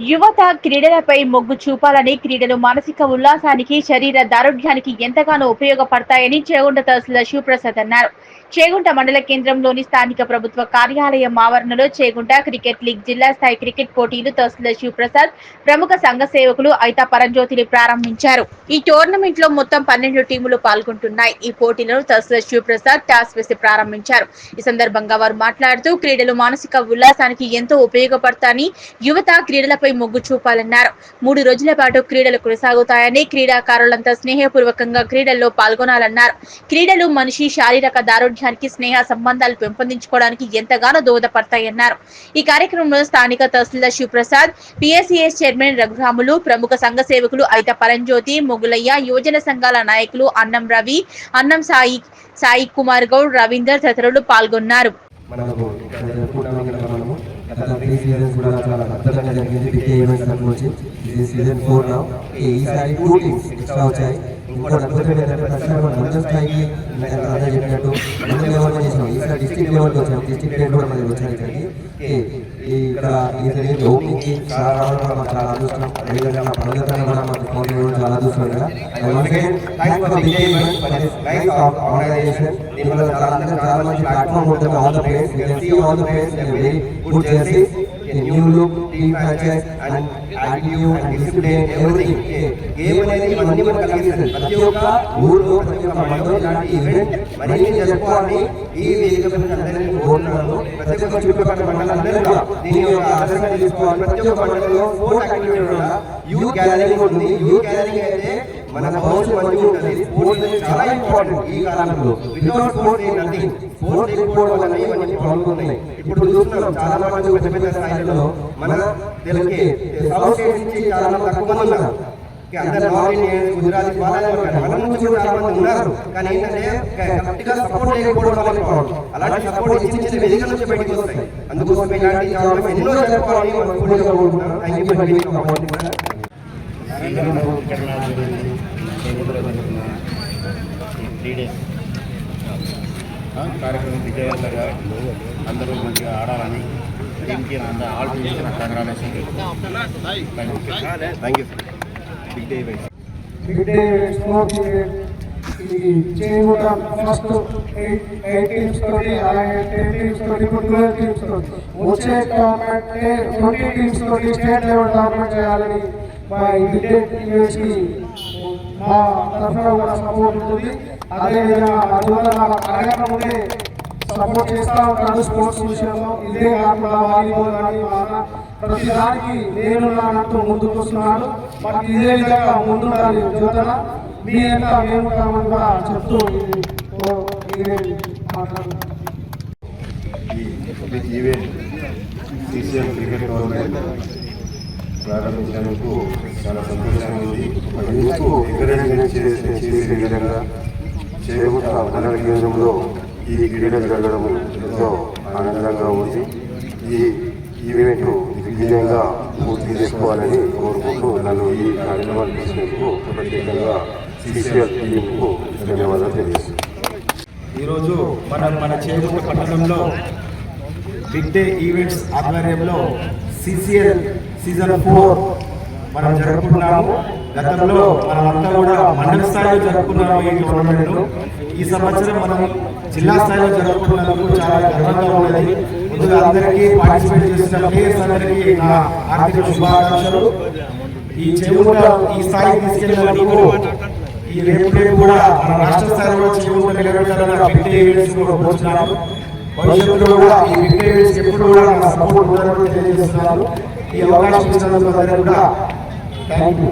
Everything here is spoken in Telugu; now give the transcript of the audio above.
యువత క్రీడలపై మొగ్గు చూపాలని, క్రీడలు మానసిక ఉల్లాసానికి, శరీర దారుఢ్యానికి ఎంతగానో ఉపయోగపడతాయని చేగుంట తహసీల్దార్ శివప్రసాద్ అన్నారు. చేగుంట మండల కేంద్రంలోని స్థానిక ప్రభుత్వ కార్యాలయం ఆవరణలో చేగుంట క్రికెట్ లీగ్ జిల్లా స్థాయి క్రికెట్ పోటీలు తహసీల్దార్ శివప్రసాద్, ప్రముఖ సంఘ సేవకులు ఐతా పరంజ్యోతిని ప్రారంభించారు. ఈ టోర్నమెంట్ లో మొత్తం 12 టీములు పాల్గొంటున్నాయి. ఈ పోటీలను తహసీల్దార్ శివప్రసాద్ టాస్ వేసి ప్రారంభించారు. ఈ సందర్భంగా వారు మాట్లాడుతూ క్రీడలు మానసిక ఉల్లాసానికి ఎంతో ఉపయోగపడతాయని, యువత క్రీడలపై మొగ్గు చూపాలన్నారు. 3 రోజుల పాటు క్రీడలు కొనసాగుతాయని, క్రీడాకారులంతా స్నేహపూర్వకంగా క్రీడల్లో పాల్గొనాలన్నారు. క్రీడలు మనిషి శారీరక దారుఢ్యానికి, స్నేహ సంబంధాలు పెంపొందించుకోవడానికి ఎంతగానో దోహదపడతాయన్నారు. ఈ కార్యక్రమంలో స్థానిక తహసీల్దార్ శివప్రసాద్, పిఎస్సిఎస్ చైర్మన్ రఘురాములు, ప్రముఖ సంఘ సేవకులు ఐతా పరంజ్యోతి, మొగులయ్య, యువజన సంఘాల నాయకులు అన్నం రవి, అన్నం సాయి కుమార్ గౌడ్, రవీందర్ తదితరులు పాల్గొన్నారు. ఇంకోటి అద్భుతమైన మంచి స్థాయికి అందరూ చెప్పినట్టు మండల లెవెల్ చేసినాం. ఈసారి డిస్ట్రిక్ట్ లెవెల్కి వచ్చాం. డిస్ట్రిక్ట్ లెవెల్ కూడా మనకి వచ్చాను. ఇక్కడ ఈ ఓపెనింగ్కి చాలా రావడం కూడా మాకు చాలా అదృష్టం. అదేవిధంగా నా పండుగ కూడా మాకు ఫోన్ చేయడం చాలా అదృష్టం కదా. ఆర్గనైజేషన్ దీనివల్ల చాలా మంచి ప్లాట్ఫామ్ ఉంటుంది. All the place all the place very good చేసి new look, team franchise and attitude and discipline, everything. Game అనేది ఇవన్నీ మనకు కలిగిస్తుంది. ప్రతి ఒక్క ఊర్లో ప్రతి ఒక్క మండలం లాంటి ఈవెంట్ మరిన్ని జరుపుకోవాలని ఈ వేదిక మీద అందరినీ కోరుతున్నాను. ప్రతి ఒక్క చుట్టుపక్కల మండలాలందరూ కూడా దీని యొక్క ఆదరణ తీసుకోవాలి. ప్రతి ఒక్క మండలంలో స్పోర్ట్ యాక్టివిటీ వల్ల యూత్ గ్యాదరింగ్ ఉంటుంది. యూత్ గ్యాదరింగ్ అయితే మన భవిష్యత్తు మంచిగా ఉంటుంది. స్పోర్ట్స్ అనేది చాలా ఇంపార్టెంట్ ఈ కాలంలో. వితౌట్ స్పోర్ట్స్ ఏం నథింగ్. స్పోర్ట్స్ లేకపోవడం వల్ల ఇవన్నీ ప్రాబ్లమ్స్ ఉన్నాయి. ఇప్పుడు చూస్తున్నాం చాలా మంది పెద్ద పెద్ద స్థాయిలో మన తెలుగు సౌత్ స్టేట్ నుంచి చాలా మంది తక్కువ మంది ఉన్నారు. అందరూ నార్త్ ఇండియన్, గుజరాత్, మన నుంచి కూడా చాలా మంది ఉన్నారు. కానీ ఏంటంటే కరెక్ట్గా సపోర్ట్ లేకపోవడం వల్ల ప్రాబ్లం. అలాంటి సపోర్ట్ చిన్న చిన్న వేదికల నుంచి బయటకు వస్తాయి. అందుకోసం ఇలాంటి ఎన్నో జరపాలని మనస్ఫూర్తిగా కోరుకుంటున్నాను. Thank you for giving opportunity. కార్యక్రమం విజయవంతంగా అందరూ మంచిగా ఆడాలని టీంకి all teams congratulation. Thank you. Big day చేయకుండా ఫస్ట్ 8 టీమ్స్ తోటి అలాగే 10 టీమ్స్ తోటి 12 టీమ్స్ తోటి వచ్చే టోర్నమెంట్ 20 టీమ్స్ తోటి స్టేట్ లెవెల్ టోర్నమెంట్ చేయాలని మా కి మా తరఫున కూడా సపోర్ట్ ఉంటుంది. అదేవిధంగా అందువల్ల నాకు అడగకముందే సపోర్ట్ చేస్తూ ఉంటాను స్పోర్ట్స్ విషయంలో. ఇదే కాకుండా వాలీబాల్ కానీ ప్రతి దానికి నేనున్నానంటూ ముందుకు వస్తున్నాను. మాకు ఇదే విధంగా ముందుండాలి యువతన. మీ ఎంత మేముంటామని కూడా చెప్తూ మాట్లాడుతున్నాను. క్రికెట్ టోర్నమెంట్ ప్రారంభించినందుకు చాలా సంతోషంగా ఉంది. యూత్కు ఎంకరేజ్మెంట్ చేసే విధంగా చేగుంట మండల కేంద్రంలో ఈ క్రీడలు జరగడం ఎంతో ఆనందంగా ఉంది. ఈ ఈవెంట్ దిగ్విజయంగా పూర్తి చేసుకోవాలని కోరుకుంటూ నన్ను ఈ కార్యక్రమాన్ని చేసినందుకు ప్రత్యేకంగా సిసిఎల్ టీంకు ధన్యవాదాలు తెలియజేస్తున్నాను. ఈరోజు మన చేగుంట పట్టణంలో బిగ్ డే ఈవెంట్స్ ఆధ్వర్యంలో సిసిఎల్ సీజన్ 4 మనం జరుపుకున్నాము. గతంలో మనమంతా కూడా మండల స్థాయిలో జరుపుకున్నాము ఈ టోర్నమెంట్. ఈ సంవత్సరం మనం జిల్లా స్థాయిలో జరుపుకున్నందుకు చాలా గర్వంగా ఉన్నది. ముందుగా అందరికీ పార్టిసిపేట్ చేసిన ప్లేయర్స్ అందరికీ నా ఆర్థిక శుభాకాంక్షలు. ఈ చేగుంట ఈ స్థాయికి తీసుకెళ్ళినందుకు ఈ రేపు కూడా మన రాష్ట్ర స్థాయిలో చేగుంట నిలబెట్టాలని బిగ్ డే ఈవెంట్స్ కూడా కోరుతున్నాను. భవిష్యత్తులో కూడా ఈ బిగ్ డే ఈవెంట్స్ ఎప్పుడు కూడా నా సపోర్ట్ ఉండాలని తెలియజేస్తున్నాను. ఈ అవకాశం ఇచ్చినందుకు అందరికీ కూడా థ్యాంక్ యూ.